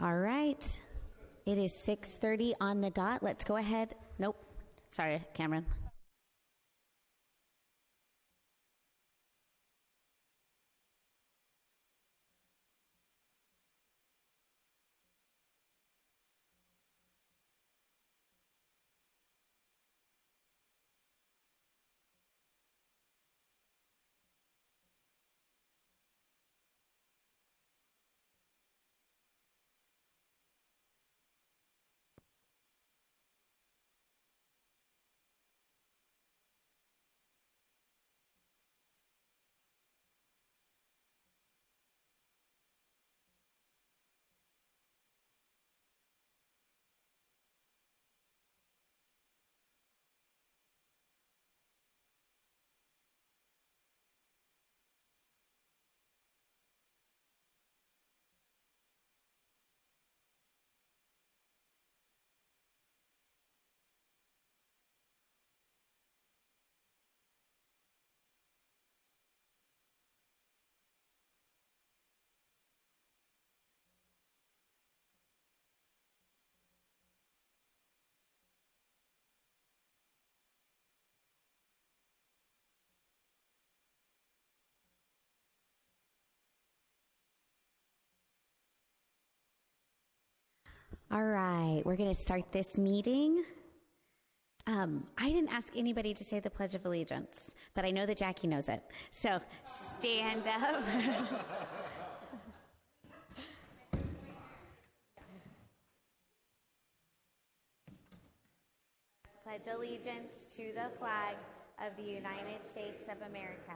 All right. It is 6:30 on the dot. Let's go ahead. Nope. Sorry, Cameron. All right, we're going to start this meeting. I didn't ask anybody to say the Pledge of Allegiance, but I know that Jackie knows it. So stand up. Pledge allegiance to the flag of the United States of America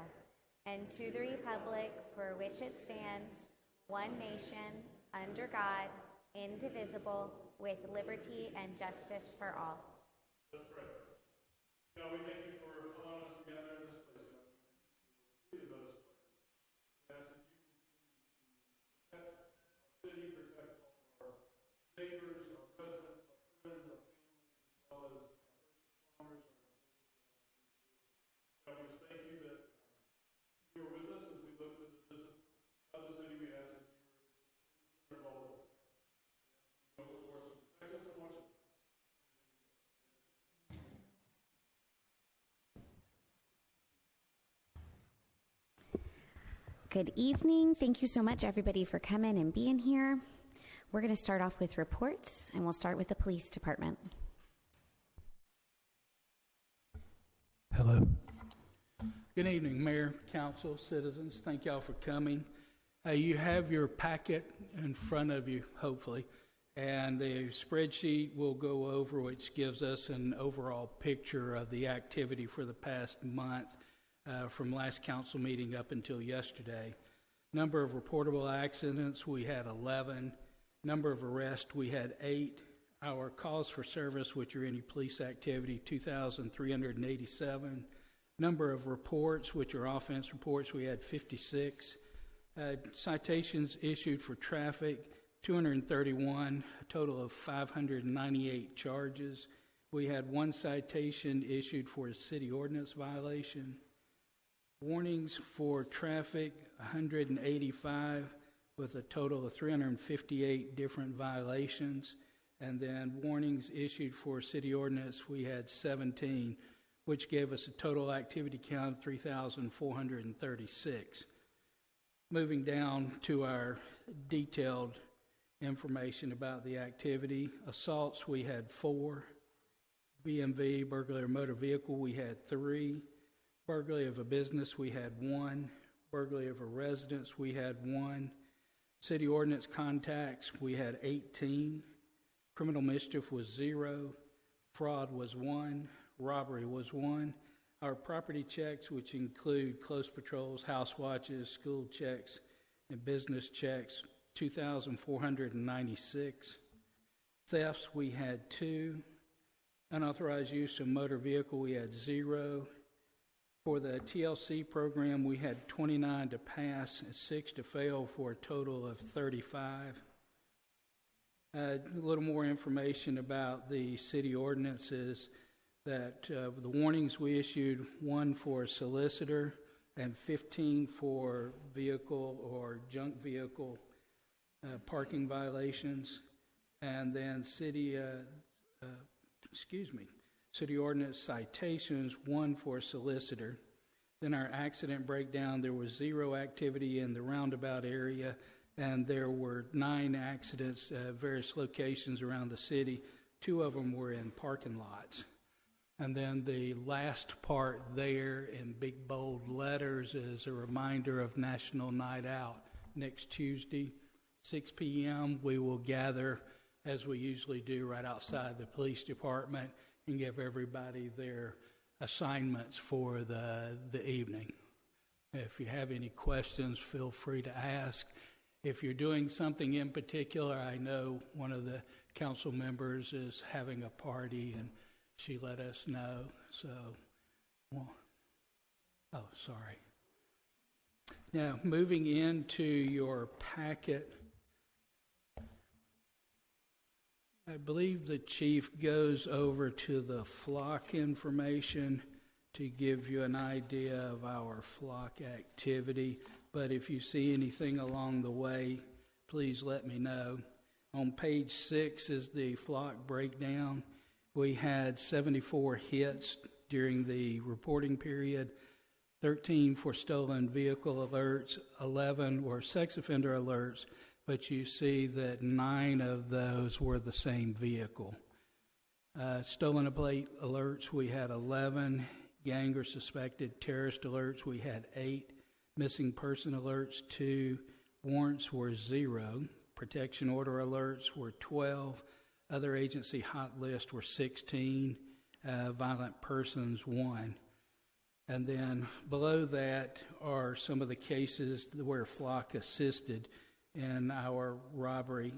and to the republic for which it stands, one nation, under God, indivisible, with liberty and justice for all. Let's pray. God, we thank you for allowing us to gather in this place. God, we thank you for this place. We ask that you protect our city, protect all our neighbors, our residents, our friends, our families, as well as our farmers. God, we just thank you that you are with us as we look to the business of the city. We ask that you are in all of us. Go before us, protect us and watch us. Good evening. Thank you so much, everybody, for coming and being here. We're going to start off with reports, and we'll start with the police department. Hello. Good evening, Mayor, Council, citizens. Thank y'all for coming. You have your packet in front of you, hopefully, and the spreadsheet will go over, which gives us an overall picture of the activity for the past month. From last council meeting up until yesterday. Number of reportable accidents, we had 11. Number of arrests, we had 8. Our calls for service, which are any police activity, 2,387. Number of reports, which are offense reports, we had 56. Citations issued for traffic, 231, a total of 598 charges. We had 1 citation issued for a city ordinance violation. Warnings for traffic, 185, with a total of 358 different violations. And then warnings issued for city ordinance, we had 17, which gave us a total activity count of 3,436. Moving down to our detailed information about the activity. Assaults, we had 4. BMV, burglary of motor vehicle, we had 3. Burglary of a business, we had 1. Burglary of a residence, we had 1. City ordinance contacts, we had 18. Criminal mischief was 0. Fraud was 1. Robbery was 1. Our property checks, which include close patrols, house watches, school checks, and business checks, 2,496. Thefts, we had 2. Unauthorized use of motor vehicle, we had 0. For the TLC program, we had 29 to pass and 6 to fail for a total of 35. A little more information about the city ordinances that the warnings we issued, 1 for solicitor and 15 for vehicle or junk vehicle parking violations, and then city ordinance citations, 1 for solicitor. Then our accident breakdown, there was 0 activity in the roundabout area, and there were 9 accidents at various locations around the city. 2 of them were in parking lots. And then the last part there in big bold letters is a reminder of National Night Out. Next Tuesday, 6 p.m., we will gather, as we usually do, right outside the police department and give everybody their assignments for the evening. If you have any questions, feel free to ask. If you're doing something in particular, I know one of the council members is having a party, and she let us know. So, sorry. Now, moving into your packet, I believe the chief goes over to the flock information to give you an idea of our flock activity. But if you see anything along the way, please let me know. On page 6 is the flock breakdown. We had 74 hits during the reporting period, 13 for stolen vehicle alerts, 11 were sex offender alerts, but you see that 9 of those were the same vehicle. Stolen plate alerts, we had 11. Gang or suspected terrorist alerts, we had 8. Missing person alerts, 2. Warrants were 0. Protection order alerts were 12. Other agency hot list were 16. Violent persons, 1. And then below that are some of the cases where flock assisted in our robbery.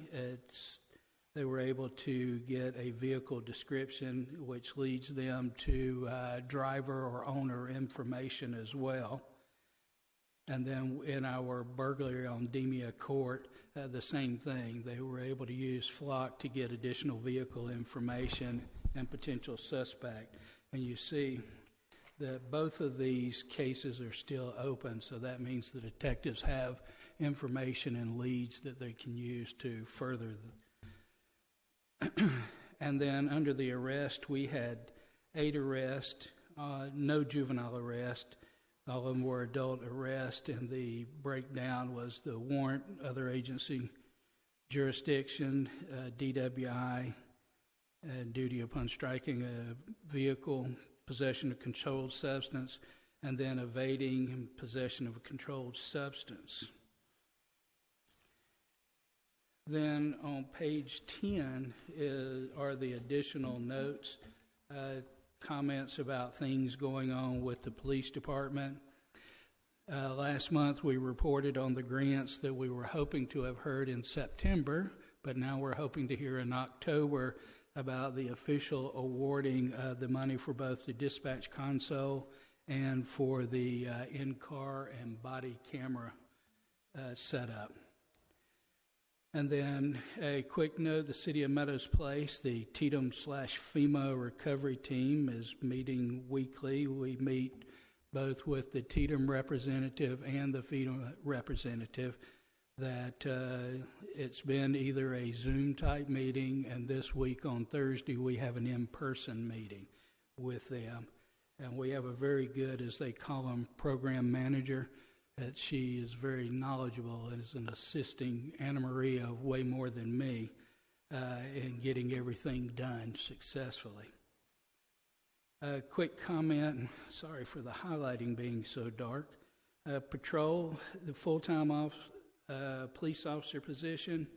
They were able to get a vehicle description, which leads them to driver or owner information as well. And then in our burglary on Demia Court, the same thing. They were able to use flock to get additional vehicle information and potential suspect. And you see that both of these cases are still open, so that means the detectives have information and leads that they can use to further. And then under the arrest, we had 8 arrests, no juvenile arrest. All of them were adult arrest, and the breakdown was the warrant, other agency jurisdiction, DWI, duty upon striking a vehicle, possession of controlled substance, and then evading and possession of a controlled substance. Then on page 10 are the additional notes, comments about things going on with the police department. Last month we reported on the grants that we were hoping to have heard in September, but now we're hoping to hear in October about the official awarding the money for both the dispatch console and for the in-car and body camera setup. And then a quick note, the City of Meadows Place, the TETM/FEMA recovery team is meeting weekly. We meet both with the TETM representative and the FEMA representative. That it's been either a Zoom-type meeting, and this week on Thursday we have an in-person meeting with them. And we have a very good, as they call them, program manager. That she is very knowledgeable and is an assisting Anna Maria way more than me in getting everything done successfully. A quick comment, sorry for the highlighting being so dark. Patrol, the full-time police officer position,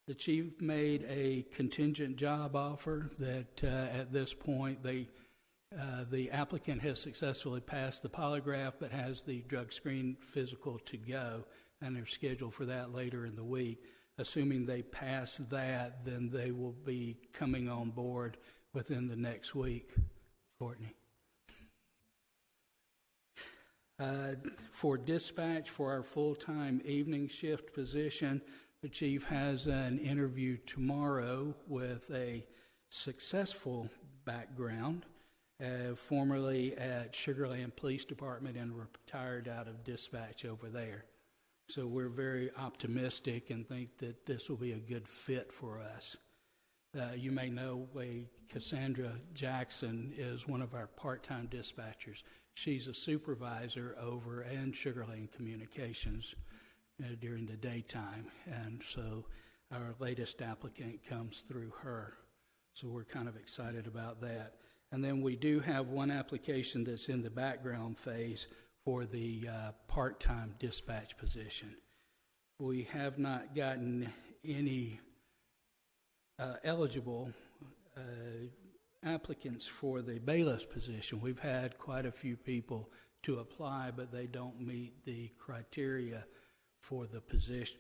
the chief made a contingent job offer that at this point the applicant has successfully passed the polygraph but has the drug screen physical to go, and they're scheduled for that later in the week. Assuming they pass that, then they will be coming on board within the next week. Courtney. For dispatch, for our full-time evening shift position, the chief has an interview tomorrow with a successful background. Formerly at Sugar Land Police Department and retired out of dispatch over there. So we're very optimistic and think that this will be a good fit for us. You may know Cassandra Jackson is one of our part-time dispatchers. She's a supervisor over in Sugar Land Communications during the daytime, and so our latest applicant comes through her. So we're kind of excited about that. And then we do have one application that's in the background phase for the part-time dispatch position. We have not gotten any eligible applicants for the bailiff's position. We've had quite a few people to apply, but they don't meet the criteria for the position.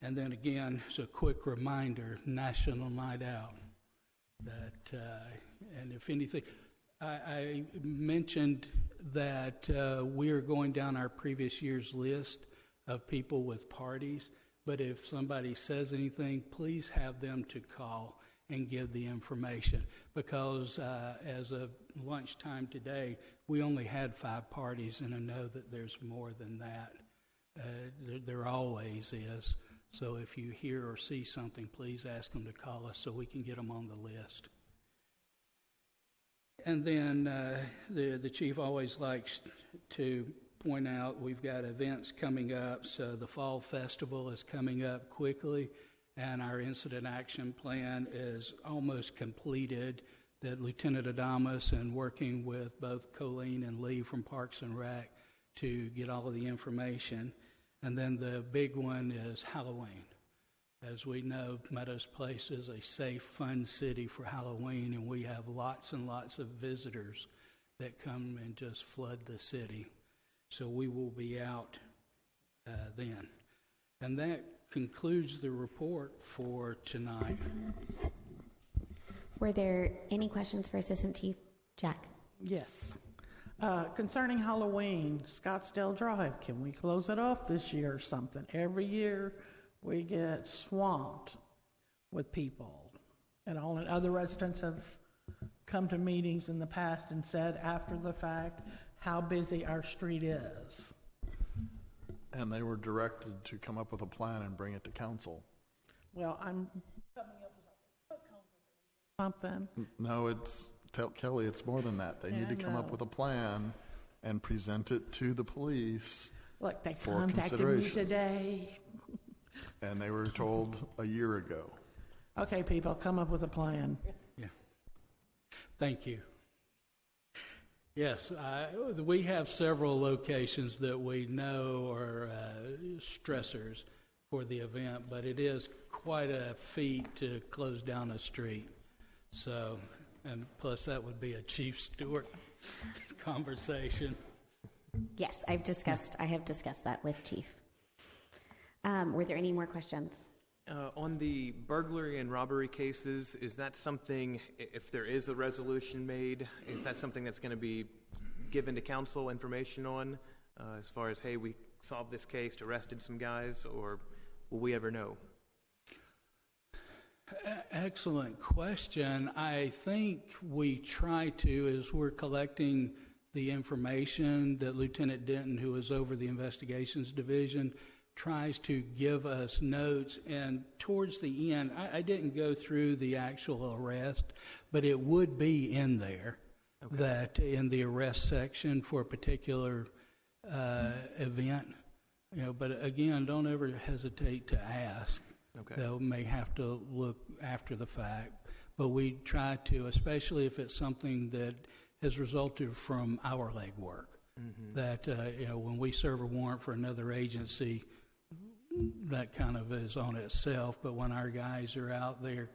And then again, it's a quick reminder, National Night Out. That, and if anything, I mentioned that we are going down our previous year's list of people with parties, but if somebody says anything, please have them to call and give the information, because as of lunchtime today, we only had 5 parties, and I know that there's more than that. There always is. So if you hear or see something, please ask them to call us so we can get them on the list. And then the chief always likes to point out we've got events coming up. So the Fall Festival is coming up quickly, and our incident action plan is almost completed. That Lieutenant Adamus and working with both Colleen and Lee from Parks and Rec to get all of the information. And then the big one is Halloween. As we know, Meadows Place is a safe, fun city for Halloween, and we have lots and lots of visitors that come and just flood the city. So we will be out then. And that concludes the report for tonight. Were there any questions for Assistant Chief Jack? Yes. Concerning Halloween, Scottsdale Drive, can we close it off this year or something? Every year we get swamped with people. And all the other residents have come to meetings in the past and said after the fact how busy our street is. And they were directed to come up with a plan and bring it to council. Well, I'm coming up with something. No, tell Kelly it's more than that. They need to come up with a plan and present it to the police. Look, they for contacted me today. And they were told a year ago. Okay, people, come up with a plan. Yeah. Thank you. Yes, we have several locations that we know are stressors for the event, but it is quite a feat to close down a street. So, and plus that would be a Chief Stewart conversation. Yes, I have discussed that with Chief. Were there any more questions? On the burglary and robbery cases, is that something, if there is a resolution made, is that something that's going to be given to council information on, as far as, hey, we solved this case, arrested some guys, or will we ever know? Excellent question. I think we try to, as we're collecting the information that Lieutenant Denton, who is over the investigations division, tries to give us notes, and towards the end, I didn't go through the actual arrest, but it would be in there, that in the arrest section for a particular event. But again, don't ever hesitate to ask. They may have to look after the fact, but we try to, especially if it's something that has resulted from our legwork. That when we serve a warrant for another agency, that kind of is on itself. But when our guys are out there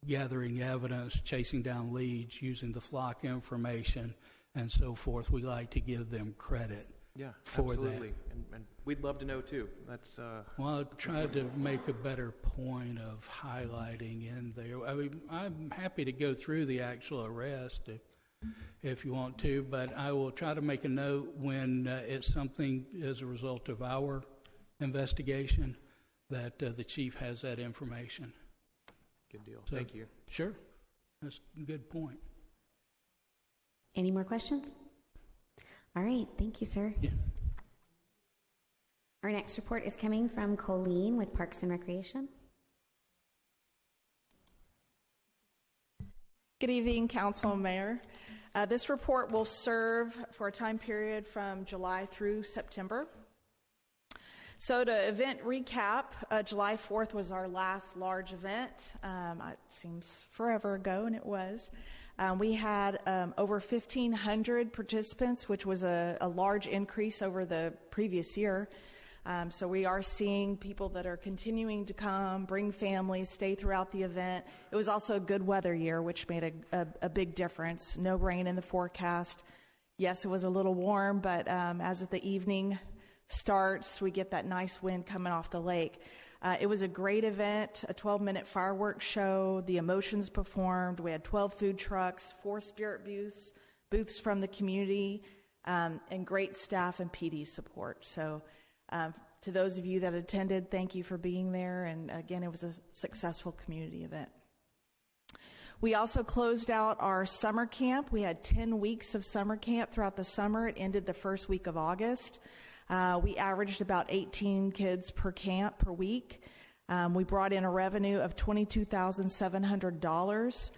gathering evidence, chasing down leads, using the flock information, and so forth, we like to give them credit. Yeah, for absolutely. And we'd love to know too. That's well, I tried to make a better point of highlighting in there. I mean, I'm happy to go through the actual arrest if you want to, but I will try to make a note when it's something as a result of our investigation that the chief has that information. Good deal. So, thank you. Sure. That's a good point. Any more questions? All right. Thank you, sir. Yeah. Our next report is coming from Colleen with Parks and Recreation. Good evening, Council and Mayor. This report will serve for a time period from July through September. So to event recap, July 4th was our last large event. It seems forever ago, and it was. We had over 1,500 participants, which was a large increase over the previous year. So we are seeing people that are continuing to come, bring families, stay throughout the event. It was also a good weather year, which made a big difference. No rain in the forecast. Yes, it was a little warm, but as the evening starts, we get that nice wind coming off the lake. It was a great event, a 12-minute fireworks show. The Emotions performed. We had 12 food trucks, 4 spirit booths from the community, and great staff and PD support. So to those of you that attended, thank you for being there. And again, it was a successful community event. We also closed out our summer camp. We had 10 weeks of summer camp throughout the summer. It ended the first week of August. We averaged about 18 kids per camp per week. We brought in a revenue of $22,700.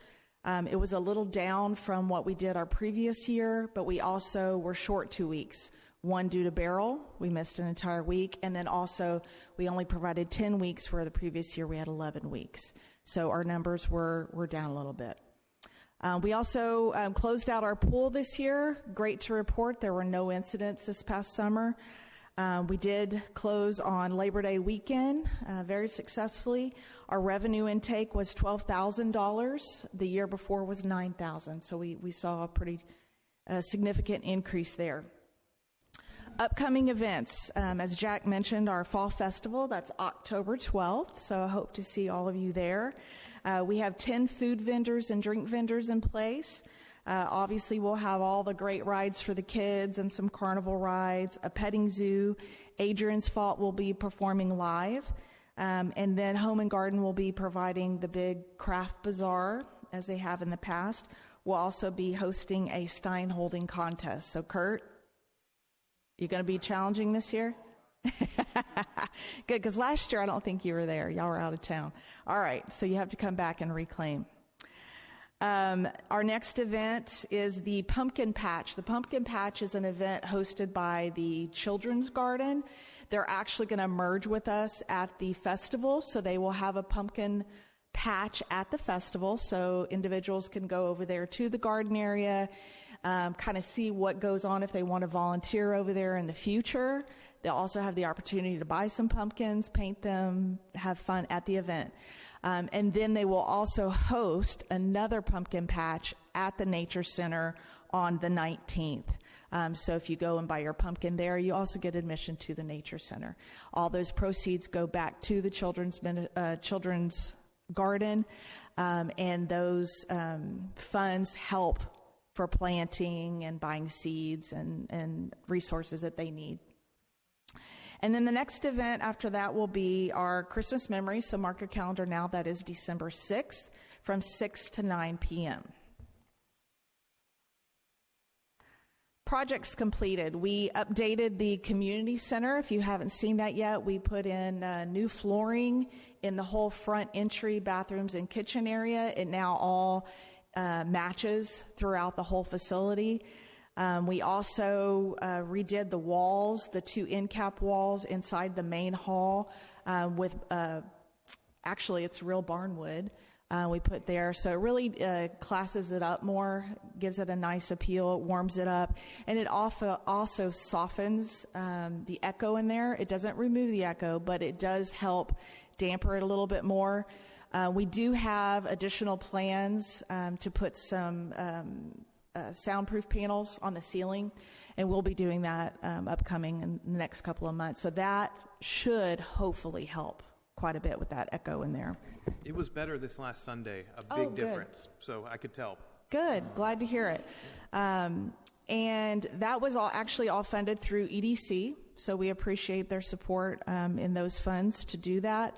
It was a little down from what we did our previous year, but we also were short 2 weeks. One due to Beryl, we missed an entire week, and then also we only provided 10 weeks where the previous year we had 11 weeks. So our numbers were down a little bit. We also closed out our pool this year. Great to report, there were no incidents this past summer. We did close on Labor Day weekend very successfully. Our revenue intake was $12,000. The year before was $9,000. So we saw a pretty significant increase there. Upcoming events, as Jack mentioned, our Fall Festival, that's October 12th, so I hope to see all of you there. We have 10 food vendors and drink vendors in place. Obviously, we'll have all the great rides for the kids and some carnival rides, a petting zoo. Adrian's Fault will be performing live. And then Home and Garden will be providing the big craft bazaar, as they have in the past. We'll also be hosting a Stein holding contest. So, Kurt, you going to be challenging this year? Good, because last year I don't think you were there. Y'all were out of town. All right, so you have to come back and reclaim. Our next event is the Pumpkin Patch. The Pumpkin Patch is an event hosted by the Children's Garden. They're actually going to merge with us at the festival, so they will have a pumpkin patch at the festival, so individuals can go over there to the garden area, kind of see what goes on if they want to volunteer over there in the future. They'll also have the opportunity to buy some pumpkins, paint them, have fun at the event. And then they will also host another pumpkin patch at the Nature Center on the 19th. So if you go and buy your pumpkin there, you also get admission to the Nature Center. All those proceeds go back to the Children's Garden, and those funds help for planting and buying seeds and resources that they need. And then the next event after that will be our Christmas Memory. So mark your calendar now. That is December 6th from 6 to 9 p.m. Projects completed. We updated the community center. If you haven't seen that yet, we put in new flooring in the whole front entry, bathrooms, and kitchen area. It now all matches throughout the whole facility. We also redid the walls, the 2 end cap walls inside the main hall with, actually it's real barnwood we put there. So it really classes it up more, gives it a nice appeal, warms it up, and it also softens the echo in there. It doesn't remove the echo, but it does help damper it a little bit more. We do have additional plans to put some soundproof panels on the ceiling, and we'll be doing that upcoming in the next couple of months. So that should hopefully help quite a bit with that echo in there. It was better this last Sunday, a big difference, so I could tell. Good, glad to hear it. And that was all funded through EDC, so we appreciate their support in those funds to do that.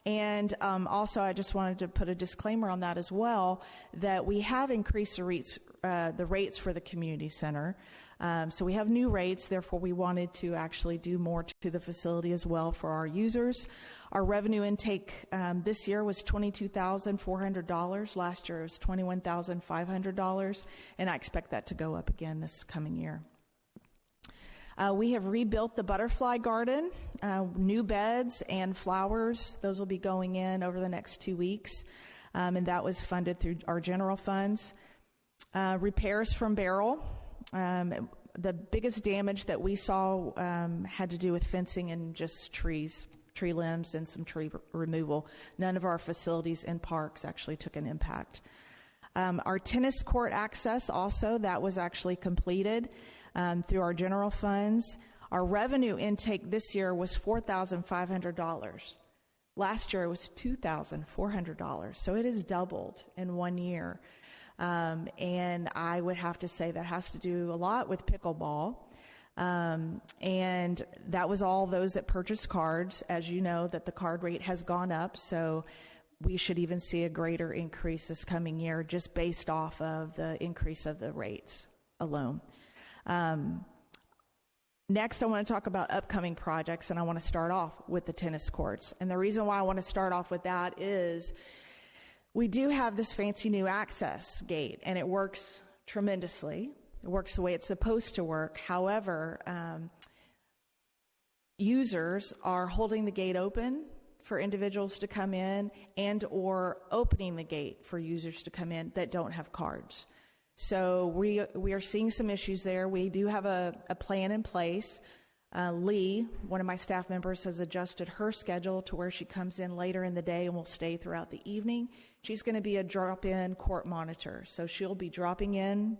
And also, I just wanted to put a disclaimer on that as well, that we have increased the rates for the community center. So we have new rates, therefore we wanted to actually do more to the facility as well for our users. Our revenue intake this year was $22,400. Last year it was $21,500, and I expect that to go up again this coming year. We have rebuilt the butterfly garden, new beds and flowers. Those will be going in over the next 2 weeks, and that was funded through our general funds. Repairs from Beryl. The biggest damage that we saw had to do with fencing and just tree limbs and some tree removal. None of our facilities and parks actually took an impact. Our tennis court access also, that was actually completed through our general funds. Our revenue intake this year was $4,500. Last year it was $2,400. So it has doubled in 1 year. And I would have to say that has to do a lot with pickleball. And that was all those that purchased cards. As you know, that the card rate has gone up, so we should even see a greater increase this coming year just based off of the increase of the rates alone. Next, I want to talk about upcoming projects, and I want to start off with the tennis courts. And the reason why I want to start off with that is we do have this fancy new access gate, and it works tremendously. It works the way it's supposed to work. However, users are holding the gate open for individuals to come in and or opening the gate for users to come in that don't have cards. So we are seeing some issues there. We do have a plan in place. Lee, one of my staff members, has adjusted her schedule to where she comes in later in the day and will stay throughout the evening. She's going to be a drop-in court monitor. So she'll be dropping in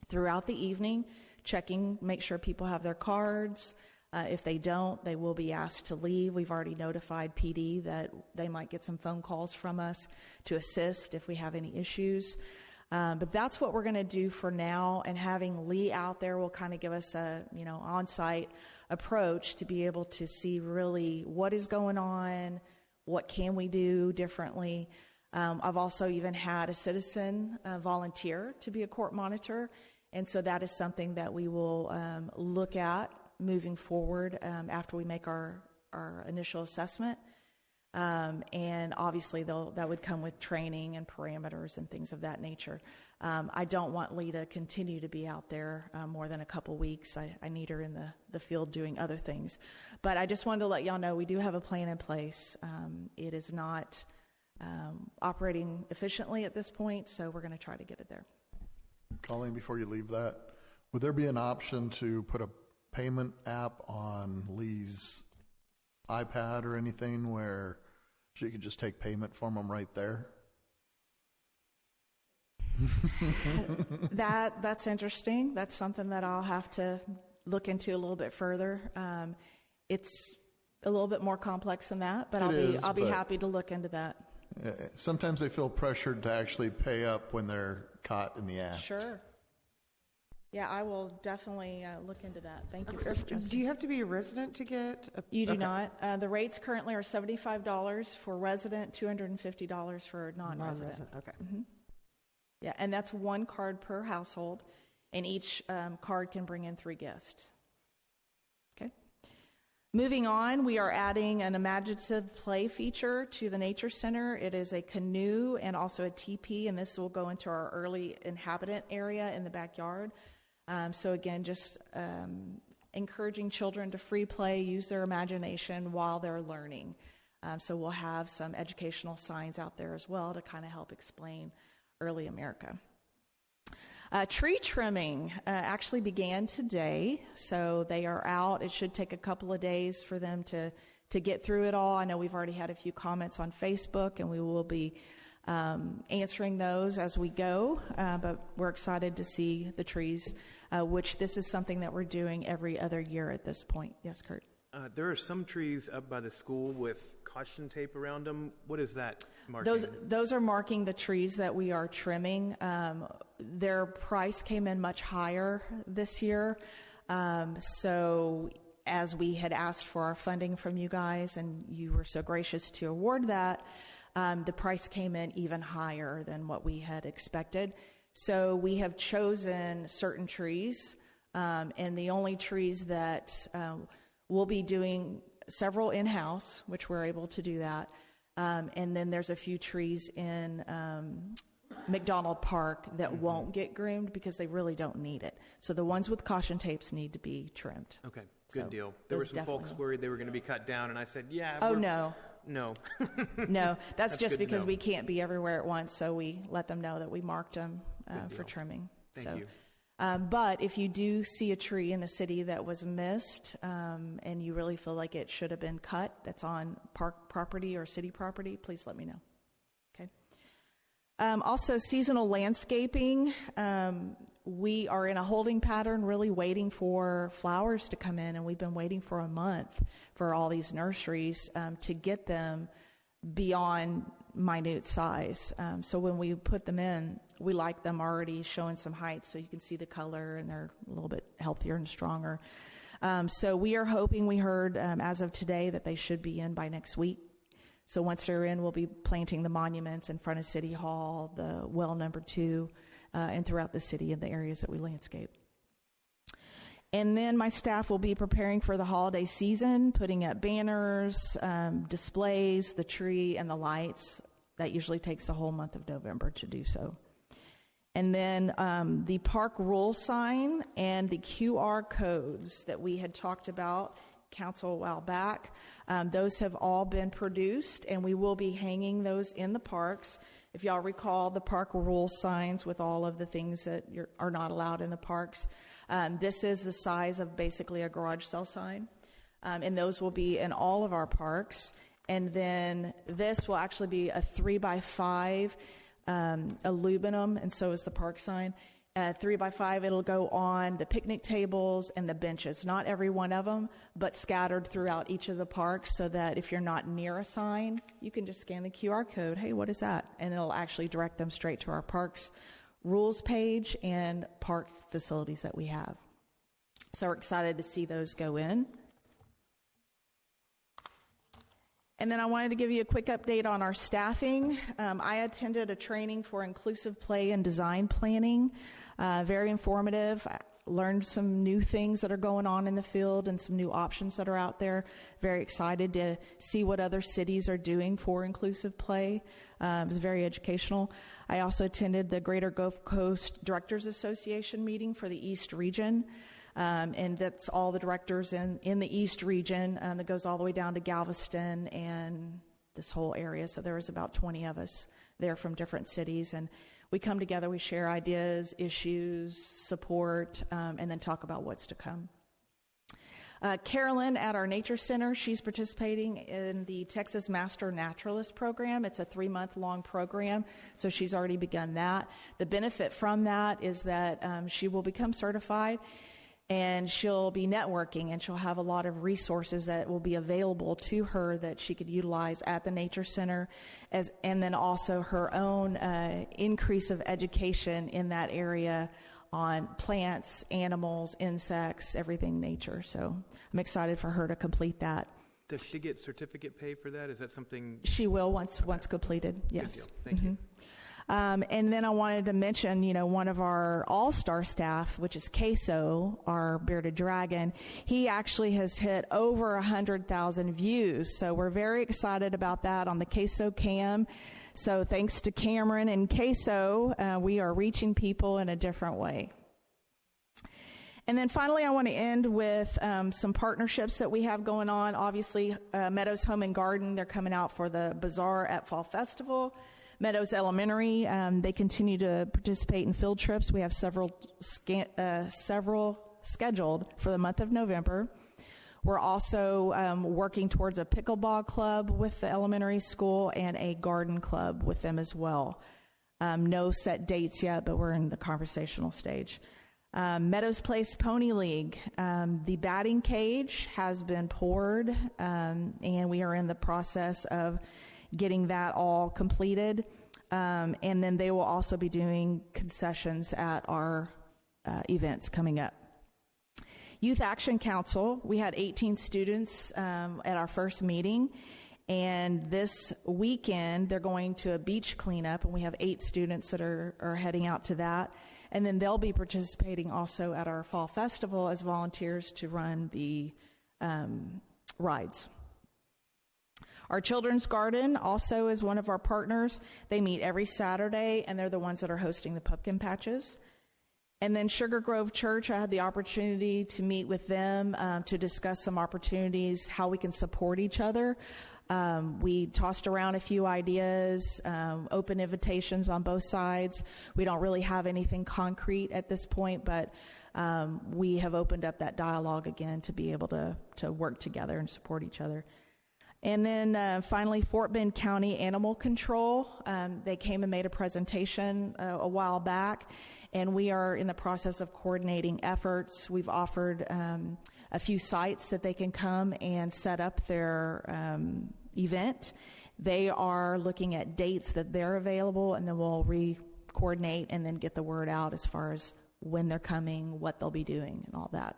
throughout the evening, checking, make sure people have their cards. If they don't, they will be asked to leave. We've already notified PD that they might get some phone calls from us to assist if we have any issues. But that's what we're going to do for now, and having Lee out there will kind of give us a on-site approach to be able to see really what is going on, what can we do differently. I've also even had a citizen volunteer to be a court monitor, and so that is something that we will look at moving forward after we make our initial assessment. And obviously that would come with training and parameters and things of that nature. I don't want Lee to continue to be out there more than a couple weeks. I need her in the field doing other things. But I just wanted to let y'all know we do have a plan in place. It is not operating efficiently at this point, so we're going to try to get it there. Colleen, before you leave that, would there be an option to put a payment app on Lee's iPad or anything where she could just take payment from them right there? That's interesting. That's something that I'll have to look into a little bit further. It's a little bit more complex than that, but I'll be happy to look into that. Sometimes they feel pressured to actually pay up when they're caught in the act. Sure. Yeah, I will definitely look into that. Thank you for suggesting. Do you have to be a resident to get a... You do not. The rates currently are $75 for resident, $250 for non-resident. Okay. Mm-hmm. Yeah, and that's one card per household, and each card can bring in 3 guests. Okay. Moving on, we are adding an imaginative play feature to the Nature Center. It is a canoe and also a teepee, and this will go into our early inhabitant area in the backyard. So again, just encouraging children to free play, use their imagination while they're learning. So we'll have some educational signs out there as well to kind of help explain early America. Tree trimming actually began today, so they are out. It should take a couple of days for them to get through it all. I know we've already had a few comments on Facebook, and we will be answering those as we go, but we're excited to see the trees, which this is something that we're doing every other year at this point. Yes, Kurt? There are some trees up by the school with caution tape around them. What is that marking? Those are marking the trees that we are trimming. Their price came in much higher this year, so as we had asked for our funding from you guys, and you were so gracious to award that, the price came in even higher than what we had expected. So we have chosen certain trees And the only trees that we'll be doing several in-house, which we're able to do that. And then there's a few trees in McDonald Park that won't get groomed because they really don't need it. So the ones with caution tapes need to be trimmed. Okay, good So deal. There were those some folks definitely- worried they were going to be cut down, and I said, yeah. Oh, we're- no. No. No, that's just good to because know. we can't be everywhere at once, so we let them know that we marked them Good for deal. trimming. Thank So, you. But if you do see a tree in the city that was missed and you really feel like it should have been cut, that's on park property or city property, please let me know. Okay. Also, seasonal landscaping. We are in a holding pattern, really waiting for flowers to come in, and we've been waiting for a month for all these nurseries to get them beyond minute size. So when we put them in, we like them already showing some height so you can see the color and they're a little bit healthier and stronger. So we are hoping, we heard as of today that they should be in by next week. So once they're in, we'll be planting the monuments in front of City Hall, the well number 2, and throughout the city in the areas that we landscape. And then my staff will be preparing for the holiday season, putting up banners, displays, the tree, and the lights. That usually takes the whole month of November to do so. And then the park rule sign and the QR codes that we had talked about, council a while back, those have all been produced, and we will be hanging those in the parks. If y'all recall the park rule signs with all of the things that are not allowed in the parks, this is the size of basically a garage sale sign, and those will be in all of our parks. And then this will actually be a 3x5 aluminum, and so is the park sign. 3x5, it'll go on the picnic tables and the benches, not every one of them, but scattered throughout each of the parks, so that if you're not near a sign, you can just scan the QR code. Hey, what is that? And it'll actually direct them straight to our parks rules page and park facilities that we have. So we're excited to see those go in. And then I wanted to give you a quick update on our staffing. I attended a training for inclusive play and design planning. Very informative. I learned some new things that are going on in the field and some new options that are out there. Very excited to see what other cities are doing for inclusive play. It was very educational. I also attended the Greater Gulf Coast Directors Association meeting for the East Region. And that's all the directors in the East region that goes all the way down to Galveston and this whole area. So there was about 20 of us there from different cities. And we come together, we share ideas, issues, support, and then talk about what's to come. Carolyn at our Nature Center, she's participating in the Texas Master Naturalist Program. It's a 3-month-long program, so she's already begun that. The benefit from that is that she will become certified, and she'll be networking, and she'll have a lot of resources that will be available to her that she could utilize at the Nature Center, and then also her own increase of education in that area on plants, animals, insects, everything nature. So I'm excited for her to complete that. Does she get certificate pay for that? Is that something? She will once completed, yes. Good deal. Thank you. And then I wanted to mention, one of our all-star staff, which is Queso, our bearded dragon. He actually has hit over 100,000 views. So we're very excited about that on the Queso Cam. So thanks to Cameron and Queso, we are reaching people in a different way. And then finally, I want to end with some partnerships that we have going on. Obviously, Meadows Home and Garden, they're coming out for the Bazaar at Fall Festival. Meadows Elementary, they continue to participate in field trips. We have several scheduled for the month of November. We're also working towards a pickleball club with the elementary school and a garden club with them as well. No set dates yet, but we're in the conversational stage. Meadows Place Pony League. The batting cage has been poured, and we are in the process of getting that all completed. And then they will also be doing concessions at our events coming up. Youth Action Council, we had 18 students at our first meeting, and this weekend they're going to a beach cleanup, and we have 8 students that are heading out to that. And then they'll be participating also at our fall festival as volunteers to run the rides. Our Children's Garden also is one of our partners. They meet every Saturday, and they're the ones that are hosting the pumpkin patches. And then Sugar Grove Church, I had the opportunity to meet with them to discuss some opportunities, how we can support each other. We tossed around a few ideas, open invitations on both sides. We don't really have anything concrete at this point, but we have opened up that dialogue again to be able to work together and support each other. And then finally, Fort Bend County Animal Control. They came and made a presentation a while back, and we are in the process of coordinating efforts. We've offered a few sites that they can come and set up their event. They are looking at dates that they're available, and then we'll coordinate and then get the word out as far as when they're coming, what they'll be doing, and all that.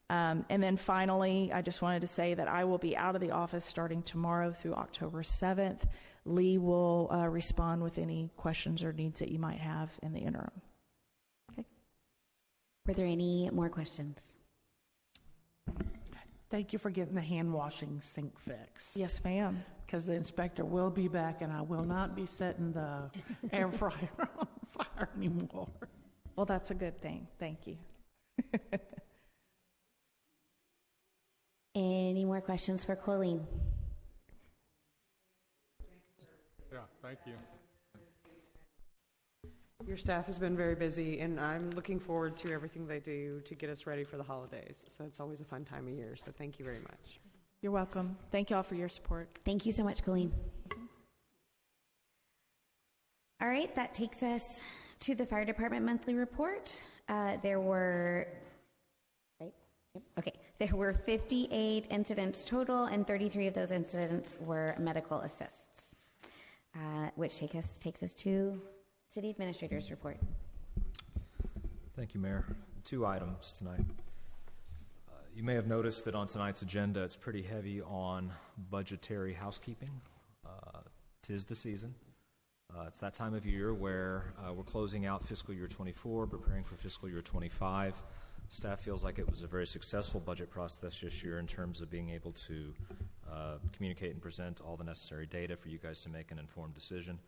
And then finally, I just wanted to say that I will be out of the office starting tomorrow through October 7th. Lee will respond with any questions or needs that you might have in the interim. Okay. Were there any more questions? Thank you for getting the hand washing sink fixed. Yes, ma'am. Because the inspector will be back, and I will not be setting the air fryer on fire anymore. Well, that's a good thing. Thank you. Any more questions for Colleen? Yeah, thank you. Your staff has been very busy, and I'm looking forward to everything they do to get us ready for the holidays. So it's always a fun time of year. So thank you very much. You're welcome. Thank you all for your support. Thank you so much, Colleen. All right, that takes us to the fire department monthly report. There were 58 incidents total, and 33 of those incidents were medical assists, which takes us to City Administrator's report. Thank you, Mayor. 2 items tonight. You may have noticed that on tonight's agenda, it's pretty heavy on budgetary housekeeping. 'Tis the season. It's that time of year where we're closing out fiscal year 24, preparing for fiscal year 25. Staff feels like it was a very successful budget process this year in terms of being able to communicate and present all the necessary data for you guys to make an informed decision.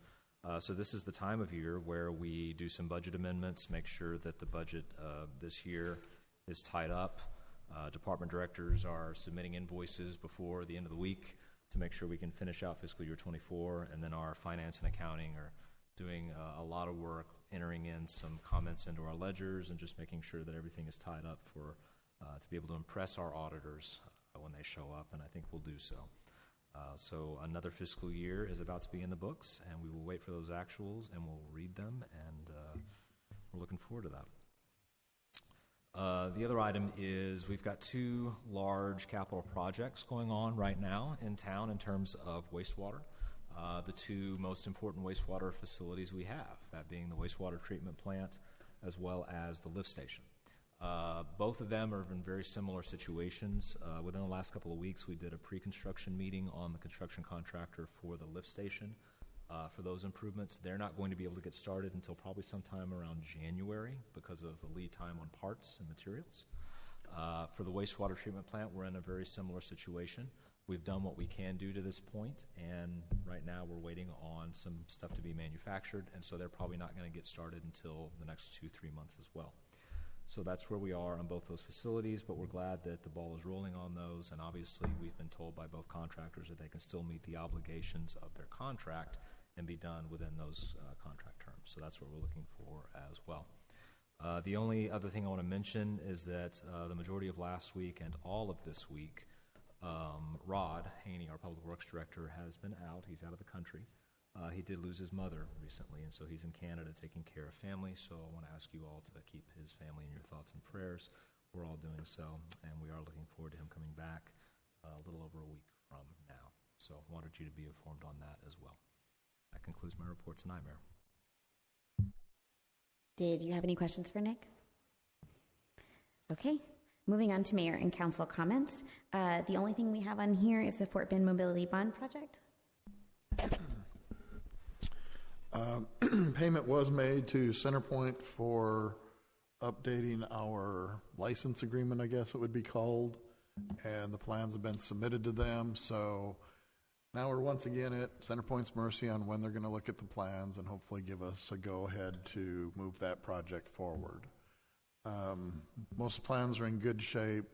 So this is the time of year where we do some budget amendments, make sure that the budget this year is tied up. Department directors are submitting invoices before the end of the week to make sure we can finish out fiscal year 24, and then our finance and accounting are doing a lot of work entering in some comments into our ledgers and just making sure that everything is tied up for to be able to impress our auditors when they show up, and I think we'll do so. So another fiscal year is about to be in the books, and we will wait for those actuals, and we'll read them, and we're looking forward to that. The other item is we've got 2 large capital projects going on right now in town in terms of wastewater. The 2 most important wastewater facilities we have, that being the wastewater treatment plant as well as the lift station. Both of them are in very similar situations. Within the last couple of weeks, we did a pre-construction meeting on the construction contractor for the lift station. For those improvements, they're not going to be able to get started until probably sometime around January because of the lead time on parts and materials. For the wastewater treatment plant, we're in a very similar situation. We've done what we can do to this point, and right now we're waiting on some stuff to be manufactured, and so they're probably not going to get started until the next 2-3 months as well. So that's where we are on both those facilities, but we're glad that the ball is rolling on those, and obviously we've been told by both contractors that they can still meet the obligations of their contract and be done within those contract terms. So that's what we're looking for as well. The only other thing I want to mention is that the majority of last week and all of this week, Rod Haney, our Public Works Director, has been out. He's out of the country. He did lose his mother recently, and so he's in Canada taking care of family. So I want to ask you all to keep his family in your thoughts and prayers. We're all doing so, and we are looking forward to him coming back a little over a week from now. So I wanted you to be informed on that as well. That concludes my report tonight, Mayor. Did you have any questions for Nick? Okay. Moving on to Mayor and Council comments. The only thing we have on here is the Fort Bend Mobility Bond Project. payment was made to Centerpoint for updating our license agreement, I guess it would be called, and the plans have been submitted to them. So now we're once again at Centerpoint's mercy on when they're going to look at the plans and hopefully give us a go-ahead to move that project forward. Most plans are in good shape.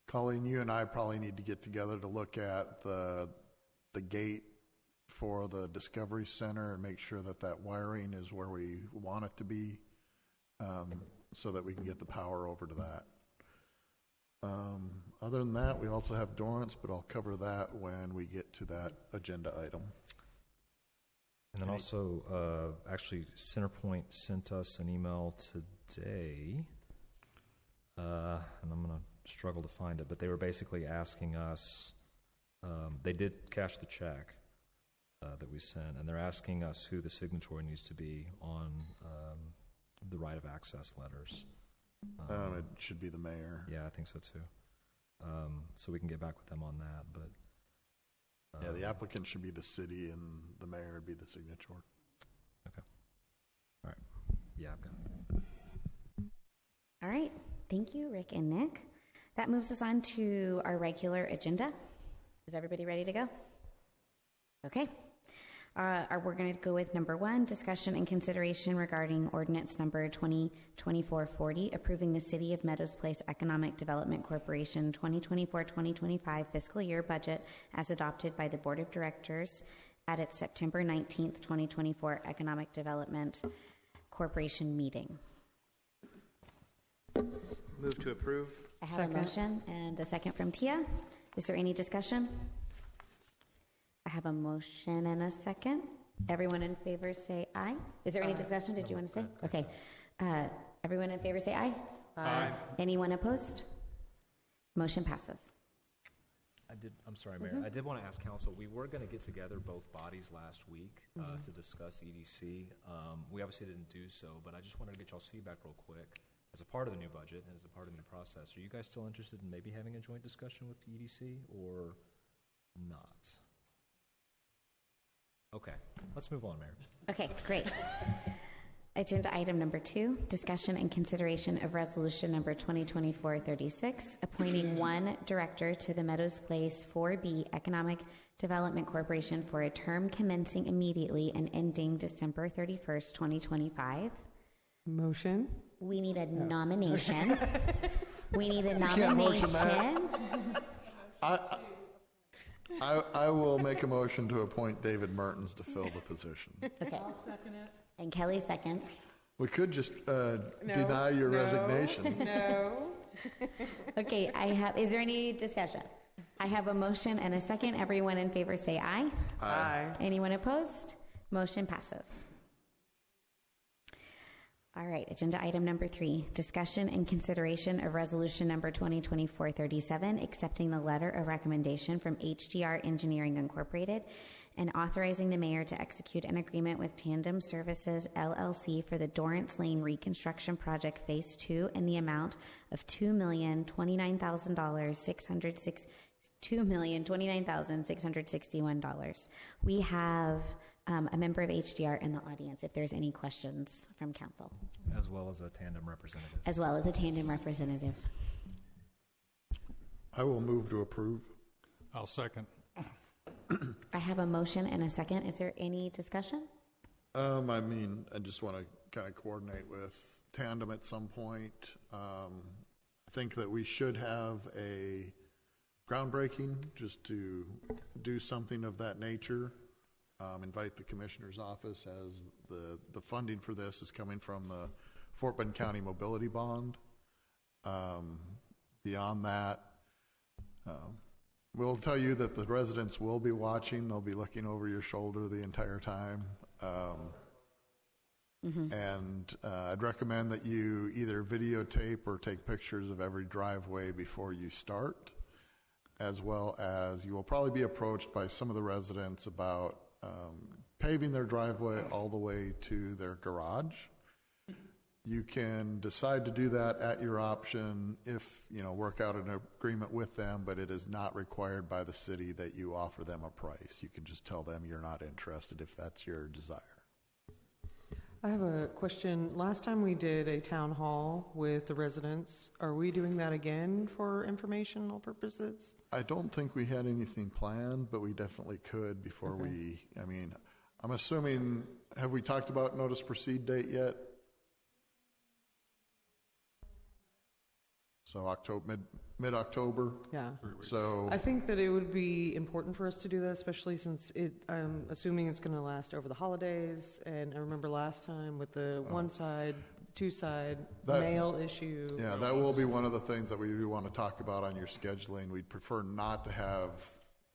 Colleen, you and I probably need to get together to look at the gate for the Discovery Center and make sure that that wiring is where we want it to be, so that we can get the power over to that. Other than that, we also have Dorrance, but I'll cover that when we get to that agenda item. And then also, actually, Centerpoint sent us an email today, and I'm going to struggle to find it, but they were basically asking us, they did cash the check that we sent, and they're asking us who the signatory needs to be on the right of access letters. It should be the mayor. Yeah, I think so too. So we can get back with them on that, but Yeah, the applicant should be the city and the mayor would be the signature. okay. All right. Yeah, I've got it. All right. Thank you, Rick and Nick. That moves us on to our regular agenda. Is everybody ready to go? Okay. We're going to go with number 1, discussion and consideration regarding ordinance number 2024-40, approving the City of Meadows Place Economic Development Corporation 2024-2025 fiscal year budget as adopted by the Board of Directors at its September 19th, 2024 Economic Development Corporation meeting. Move to approve. I have Second. a motion and a second from Tia. Is there any discussion? I have a motion and a second. Everyone in favor say aye. Is there any discussion? Did you want to say? Okay. Everyone in favor say aye. Aye. Anyone opposed? Motion passes. I'm sorry, Mayor. I did want to ask council, we were going to get together both bodies last week to discuss EDC. We obviously didn't do so, but I just wanted to get y'all's feedback real quick. As a part of the new budget and as a part of the new process, are you guys still interested in maybe having a joint discussion with the EDC or not? Okay, let's move on, Mayor. Okay, great. Agenda item number 2, discussion and consideration of resolution number 2024-36, appointing one director to the Meadows Place 4B Economic Development Corporation for a term commencing immediately and ending December 31st, 2025. Motion. We need a nomination. We need a can't motion nomination. I will make a motion to appoint David Mertens to fill the position. Okay. I'll second it. And Kelly seconds. We could just deny your resignation. No. Okay, is there any discussion? I have a motion and a second. Everyone in favor say aye. Aye. Anyone opposed? Motion passes. All right, agenda item number 3, discussion and consideration of resolution number 2024-37, accepting the letter of recommendation from HDR Engineering Incorporated and authorizing the mayor to execute an agreement with Tandem Services LLC for the Dorrance Lane Reconstruction Project Phase 2 in the amount of $2,029,661. We have a member of HDR in the audience if there's any questions from council. As well as a tandem representative. As well as a tandem representative. I will move to approve. I'll second. I have a motion and a second. Is there any discussion? I just want to kind of coordinate with Tandem at some point. I think that we should have a groundbreaking just to do something of that nature. Invite the commissioner's office as the funding for this is coming from the Fort Bend County Mobility Bond. Beyond that, we'll tell you that the residents will be watching. They'll be looking over your shoulder the entire time. And I'd recommend that you either videotape or take pictures of every driveway before you start, as well as you will probably be approached by some of the residents about paving their driveway all the way to their garage. You can decide to do that at your option if, work out an agreement with them, but it is not required by the city that you offer them a price. You can just tell them you're not interested if that's your desire. I have a question. Last time we did a town hall with the residents, are we doing that again for informational purposes? I don't think we had anything planned, but we definitely could before I mean, I'm assuming, have we talked about notice proceed date yet? So mid-October? Yeah. So, I think that it would be important for us to do that, especially since I'm assuming it's going to last over the holidays. And I remember last time with the one side, two side mail issue. yeah, that will be one of the things that we do want to talk about on your scheduling. We'd prefer not to have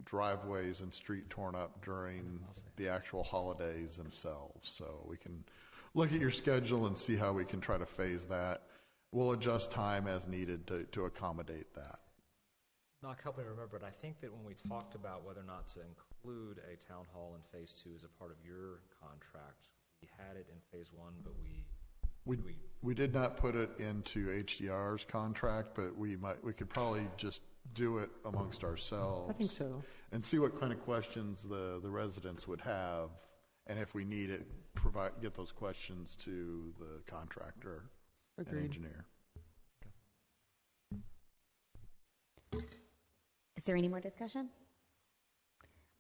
driveways and street torn up during the actual holidays themselves. So we can look at your schedule and see how we can try to phase that. We'll adjust time as needed to accommodate that. Not helping me remember, but I think that when we talked about whether or not to include a town hall in phase 2 as a part of your contract, we had it in phase 1, but we did not put it into HDR's contract, but we could probably just do it amongst ourselves. I think so. And see what kind of questions the residents would have, and if we need it, get those questions to the contractor and engineer. Is there any more discussion?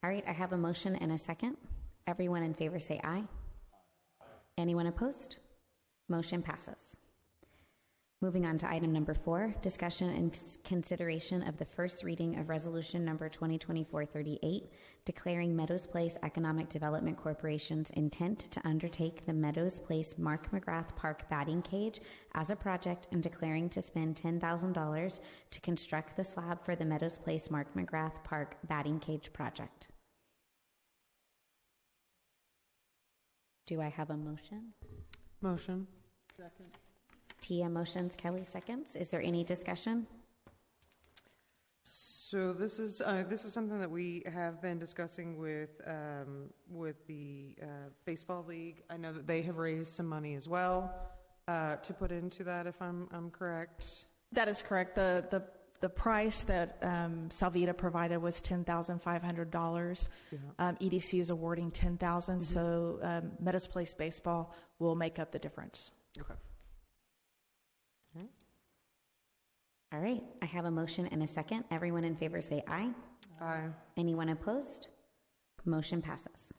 All right, I have a motion and a second. Everyone in favor say aye. Anyone opposed? Motion passes. Moving on to item number 4, discussion and consideration of the first reading of resolution number 2024-38, declaring Meadows Place Economic Development Corporation's intent to undertake the Meadows Place Mark McGrath Park batting cage as a project and declaring to spend $10,000 to construct the slab for the Meadows Place Mark McGrath Park batting cage project. Do I have a motion? Motion. Tia motions, Kelly seconds. Is there any discussion? So this is something that we have been discussing with the baseball league. I know that they have raised some money as well to put into that. If I'm correct. That is correct. The price that Salvita provided was $10,500. EDC is awarding $10,000, so Meadows Place Baseball will make up the difference. Okay. All right, I have a motion and a second. Everyone in favor say aye. Aye. Anyone opposed? Motion passes.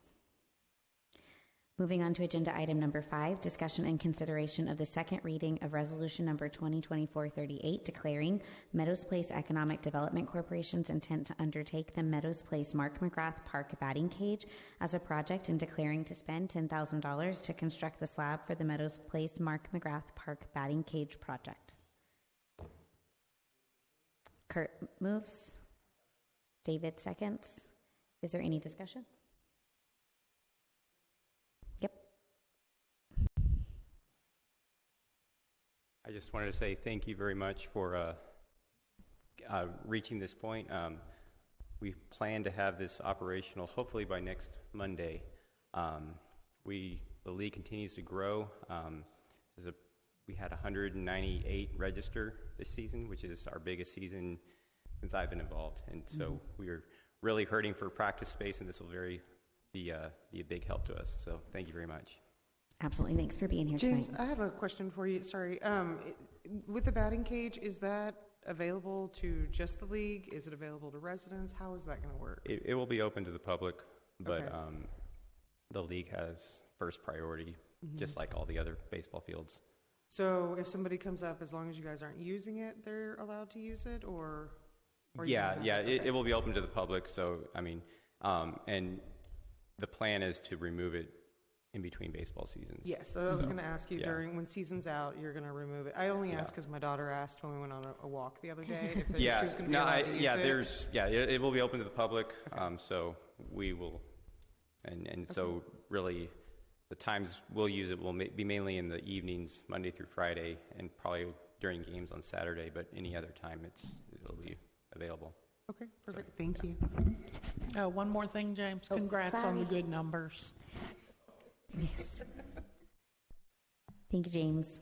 Moving on to agenda item number 5, discussion and consideration of the second reading of resolution number 2024-38, declaring Meadows Place Economic Development Corporation's intent to undertake the Meadows Place Mark McGrath Park batting cage as a project and declaring to spend $10,000 to construct the slab for the Meadows Place Mark McGrath Park batting cage project. Kurt moves. David seconds. Is there any discussion? Yep. I just wanted to say thank you very much for reaching this point. We plan to have this operational hopefully by next Monday. The league continues to grow. We had 198 register this season, which is our biggest season since I've been involved. And so we're really hurting for practice space, and this will be a big help to us. So thank you very much. Absolutely. Thanks for being here James, tonight. I have a question for you. Sorry. With the batting cage, is that available to just the league? Is it available to residents? How is that going to work? It will be open to the public, but Okay. The league has first priority, just like all the other baseball fields. So if somebody comes up, as long as you guys aren't using it, they're allowed to use it, or Yeah, okay. it will be open to the public. So I mean, and the plan is to remove it in between baseball seasons. Yes, so I was going to ask you yeah. during when season's out, you're going to remove it. I only asked because my daughter asked when we went on a walk the other day if she was going to be allowed to use it. It will be open to the public. So we will, and so really, the times we'll use it will be mainly in the evenings, Monday through Friday, and probably during games on Saturday. But any other time, it'll be available. Okay, perfect. Thank you. One more thing, James. Congrats on the good numbers. Yes. Thank you, James.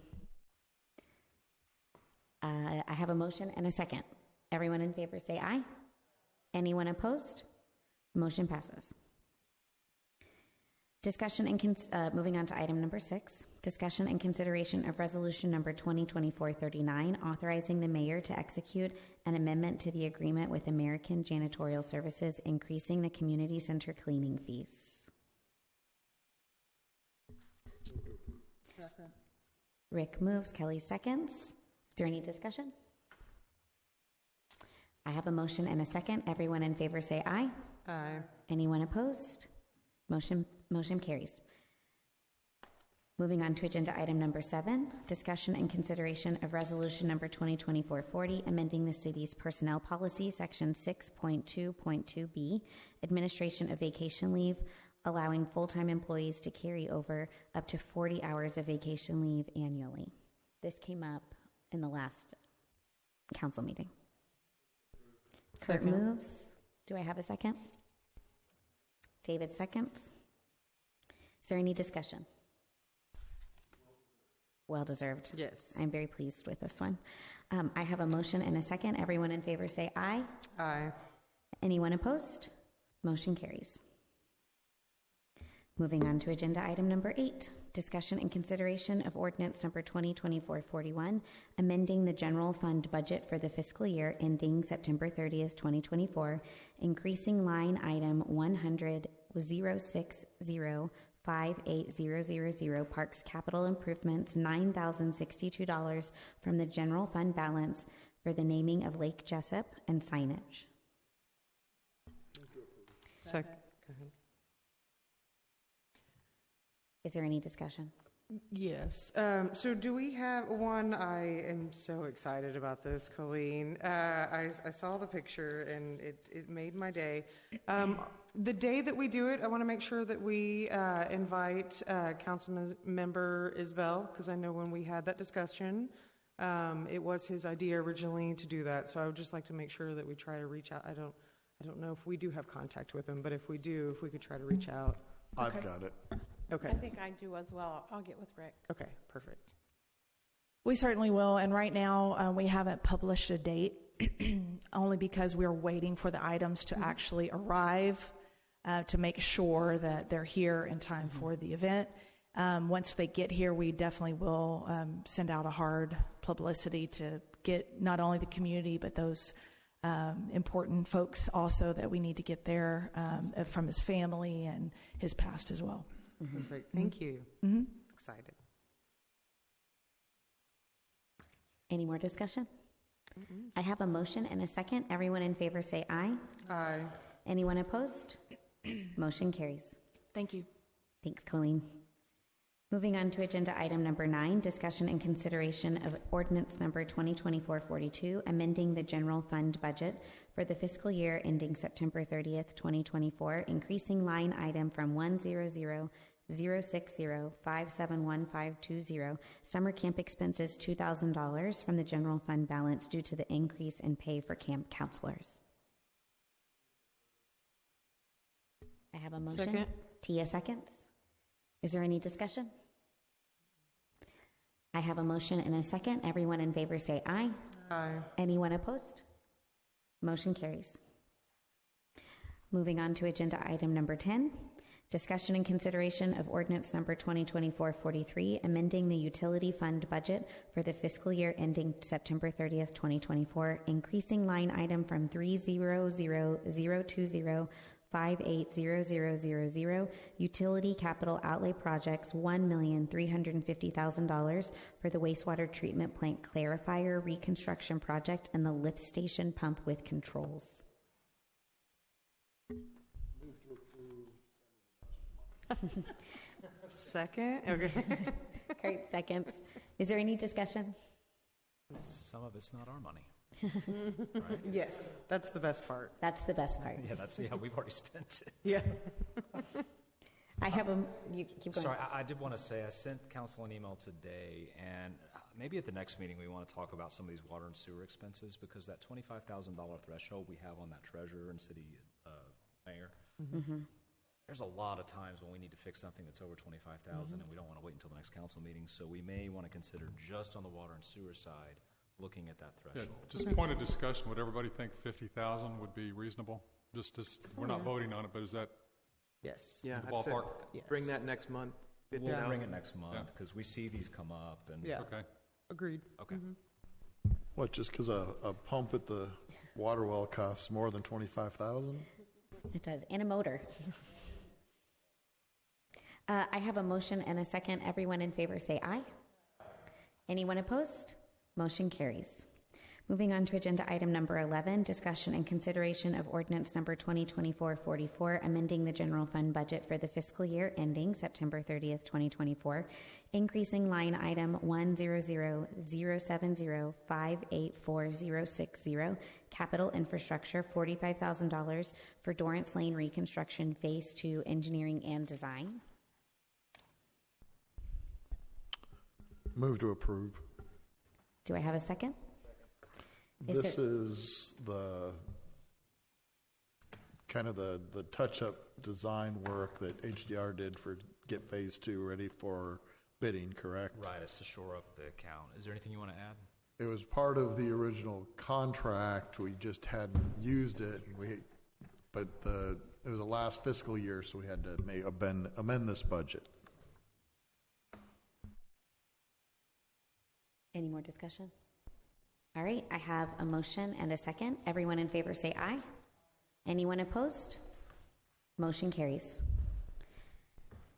I have a motion and a second. Everyone in favor say aye. Anyone opposed? Motion passes. Discussion and moving on to item number 6, discussion and consideration of resolution number 2024-39, authorizing the mayor to execute an amendment to the agreement with American Janitorial Services, increasing the community center cleaning fees. Rick moves, Kelly seconds. Is there any discussion? I have a motion and a second. Everyone in favor say aye. Aye. Anyone opposed? Motion carries. Moving on to agenda item number 7, discussion and consideration of resolution number 2024-40, amending the city's personnel policy, section 6.2.2b, administration of vacation leave, allowing full-time employees to carry over up to 40 hours of vacation leave annually. This came up in the last council meeting. Kurt moves. Do I have a second? David seconds. Is there any discussion? Well deserved. Yes. I'm very pleased with this one. I have a motion and a second. Everyone in favor say aye. Aye. Anyone opposed? Motion carries. Moving on to agenda item number 8, discussion and consideration of ordinance number 2024-41, amending the general fund budget for the fiscal year ending September 30th, 2024, increasing line item 100,060,58000 Parks Capital Improvements $9,062 from the general fund balance for the naming of Lake Jessup and signage. Second. Go ahead. Is there any discussion? Yes. So do we have one? I am so excited about this, Colleen. I saw the picture and it made my day. The day that we do it, I want to make sure that we invite Council Member Isbell, because I know when we had that discussion, it was his idea originally to do that. So I would just like to make sure that we try to reach out. I don't know if we do have contact with him, but if we do, if we could try to reach out. I've got it. Okay. I think I do as well. I'll get with Rick. Okay, perfect. We certainly will. And right now, we haven't published a date only because we're waiting for the items to actually arrive to make sure that they're here in time for the event. Once they get here, we definitely will send out a hard publicity to get not only the community, but those important folks also that we need to get there from his family and his past as well. Perfect. Thank you. Mm-hmm. Excited. Any more discussion? I have a motion and a second. Everyone in favor say aye. Aye. Anyone opposed? Motion carries. Thank you. Thanks, Colleen. Moving on to agenda item number 9, discussion and consideration of ordinance number 2024-42, amending the general fund budget for the fiscal year ending September 30th, 2024, increasing line item from 100,060,571,520 summer camp expenses $2,000 from the general fund balance due to the increase in pay for camp counselors. I have a motion. Second. Tia seconds. Is there any discussion? I have a motion and a second. Everyone in favor say aye. Aye. Anyone opposed? Motion carries. Moving on to agenda item number 10, discussion and consideration of ordinance number 2024-43, amending the utility fund budget for the fiscal year ending September 30th, 2024, increasing line item from 300,020,580,000 utility capital outlay projects $1,350,000 for the wastewater treatment plant clarifier reconstruction project and the lift station pump with controls. Second. Okay. Kurt seconds. Is there any discussion? Some of it's not our money. Right? Yes, that's the best part. That's the best part. Yeah, we've already spent it. Yeah. I have a. You keep going. Sorry, I did want to say I sent council an email today, and maybe at the next meeting we want to talk about some of these water and sewer expenses, because that $25,000 threshold we have on that treasurer and city mayor. Mm-hmm. There's a lot of times when we need to fix something that's over 25,000, and we don't want to wait until the next council meeting. So we may want to consider just on the water and sewer side looking at that threshold. Yeah, just point of discussion. Would everybody think 50,000 would be reasonable? Just we're not voting on it, but is that Yes. Yeah, The I'd say ballpark? Yes. bring that next month. Get We'll that out. bring it next month Yeah. because we see these come up. And Yeah. Okay. Agreed. Okay. What, just because a pump at the water well costs more than 25,000? It does, and a motor. I have a motion and a second. Everyone in favor say aye. Anyone opposed? Motion carries. Moving on to agenda item number 11, discussion and consideration of ordinance number 2024-44, amending the general fund budget for the fiscal year ending September 30th, 2024, increasing line item 100-070-584-060, capital infrastructure, $45,000 for Dorrance Lane reconstruction phase 2 engineering and design. Move to approve. Do I have a second? This is the kind of the touch-up design work that HDR did for get phase 2 ready for bidding, correct? Right, it's to shore up the account. Is there anything you want to add? It was part of the original contract. We just hadn't used it. But it was the last fiscal year, so we had to amend this budget. Any more discussion? All right, I have a motion and a second. Everyone in favor say aye. Anyone opposed? Motion carries.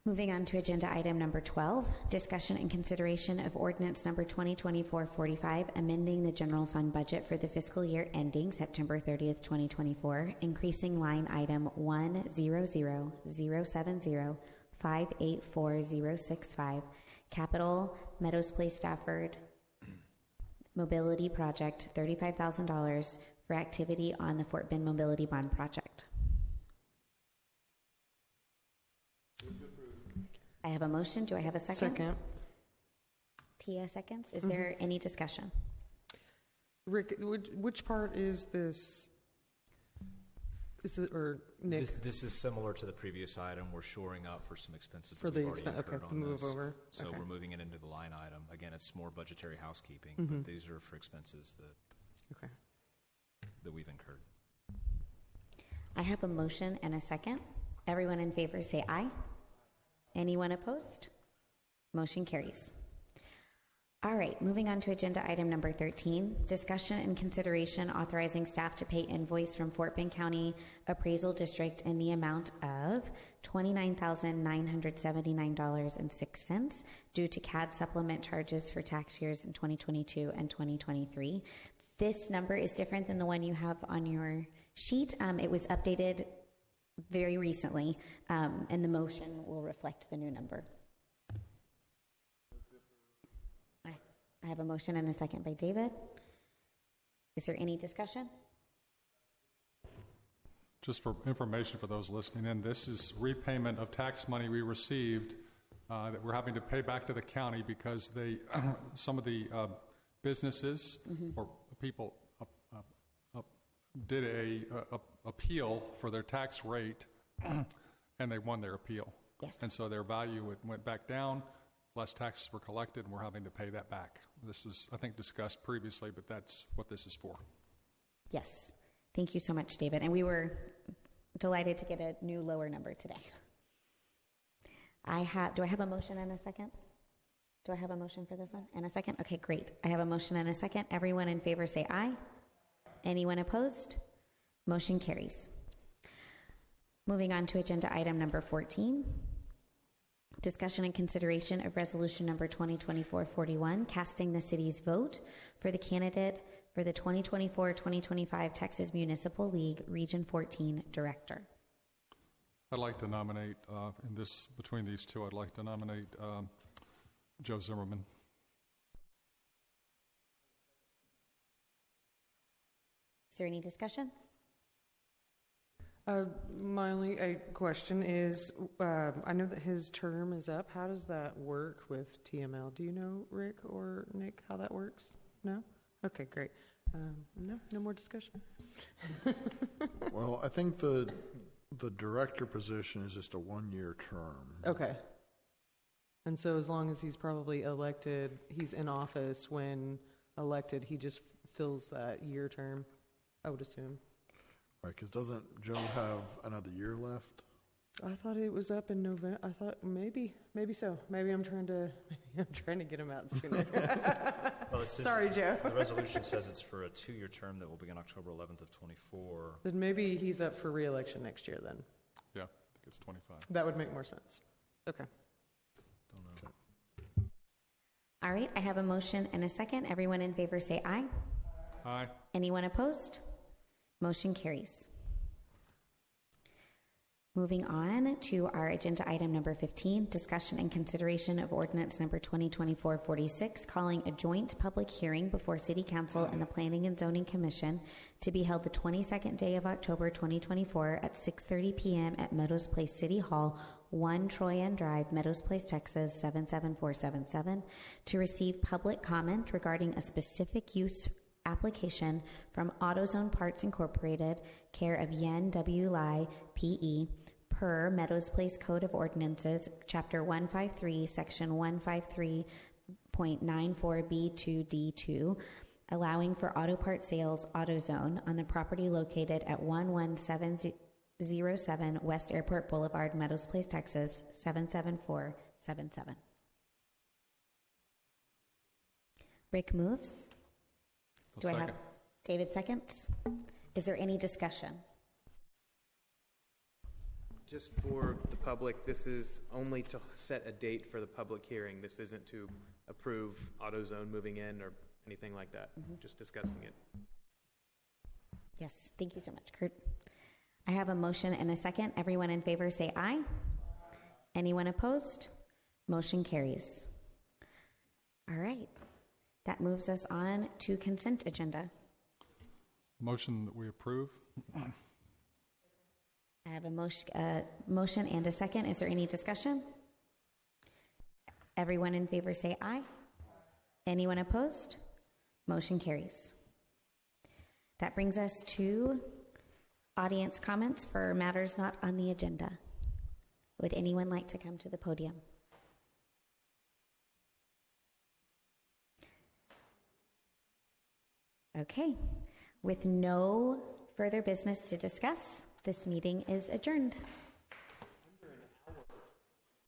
Moving on to agenda item number 12, discussion and consideration of ordinance number 2024-45, amending the general fund budget for the fiscal year ending September 30th, 2024, increasing line item 100-070-584-065, capital Meadows Place Stafford Mobility Project, $35,000 for activity on the Fort Bend Mobility Bond Project. I have a motion. Do I have a second? Second. Tia seconds. Is there any discussion? Rick, which part is this? Is it, or Nick? This is similar to the previous item. We're shoring up for some expenses For that we've the already incurred okay, on the move this. over. So Okay. we're moving it into the line item. Again, it's more budgetary housekeeping, but these are for expenses Okay. that we've incurred. I have a motion and a second. Everyone in favor say aye. Anyone opposed? Motion carries. All right, moving on to agenda item number 13, discussion and consideration authorizing staff to pay invoice from Fort Bend County Appraisal District in the amount of $29,979.06 due to CAD supplement charges for tax years in 2022 and 2023. This number is different than the one you have on your sheet. It was updated very recently, and the motion will reflect the new number. I have a motion and a second by David. Is there any discussion? Just for information for those listening in, this is repayment of tax money we received that we're having to pay back to the county because they, some of the businesses or people did a appeal for their tax rate, and they won their appeal. Yes. And so their value went back down. Less taxes were collected, and we're having to pay that back. This was, I think, discussed previously, but that's what this is for. Yes. Thank you so much, David. And we were delighted to get a new lower number today. Do I have a motion and a second? Do I have a motion for this one? And a second? Okay, great. I have a motion and a second. Everyone in favor say aye. Anyone opposed? Motion carries. Moving on to agenda item number 14. Discussion and consideration of resolution number 2024-41, casting the city's vote for the candidate for the 2024-2025 Texas Municipal League Region 14 Director. I'd like to nominate, between these two, I'd like to nominate Joe Zimmerman. Is there any discussion? My only question is, I know that his term is up. How does that work with TML? Do you know, Rick or Nick, how that works? No? Okay, great. No more discussion. Well, I think the director position is just a one-year term. Okay. And so as long as he's probably elected, he's in office when elected, he just fills that year term, I would assume. Right, because doesn't Joe have another year left? I thought it was up in November. I thought maybe so. Maybe I'm trying to get him out sooner. Well, it says- Sorry, Joe. The resolution says it's for a 2-year term that will begin October 11th of '24. Then maybe he's up for re-election next year then. Yeah, I think it's 25. That would make more sense. Okay. Don't know. All right, I have a motion and a second. Everyone in favor say aye. Aye. Anyone opposed? Motion carries. Moving on to our agenda item number 15, discussion and consideration of ordinance number 2024-46, calling a joint public hearing before City Council and the Planning and Zoning Commission to be held the 22nd day of October 2024 at 6:30 p.m. at Meadows Place City Hall, 1 Troyan Drive, Meadows Place, Texas 77477, to receive public comment regarding a specific use application from AutoZone Parts Incorporated, care of Yen W. Lai, P.E., per Meadows Place Code of Ordinances, Chapter 153, Section 153.94B2D2, allowing for auto part sales AutoZone on the property located at 11707 West Airport Boulevard, Meadows Place, Texas 77477. Rick moves. Do I have David seconds? Is there any discussion? Just for the public, this is only to set a date for the public hearing. This isn't to approve AutoZone moving in or anything like that. Just discussing it. Yes, thank you so much, Kurt. I have a motion and a second. Everyone in favor say aye. Anyone opposed? Motion carries. All right. That moves us on to consent agenda. Motion that we approve. I have a motion and a second. Is there any discussion? Everyone in favor say aye. Anyone opposed? Motion carries. That brings us to audience comments for matters not on the agenda. Would anyone like to come to the podium? Okay. With no further business to discuss, this meeting is adjourned.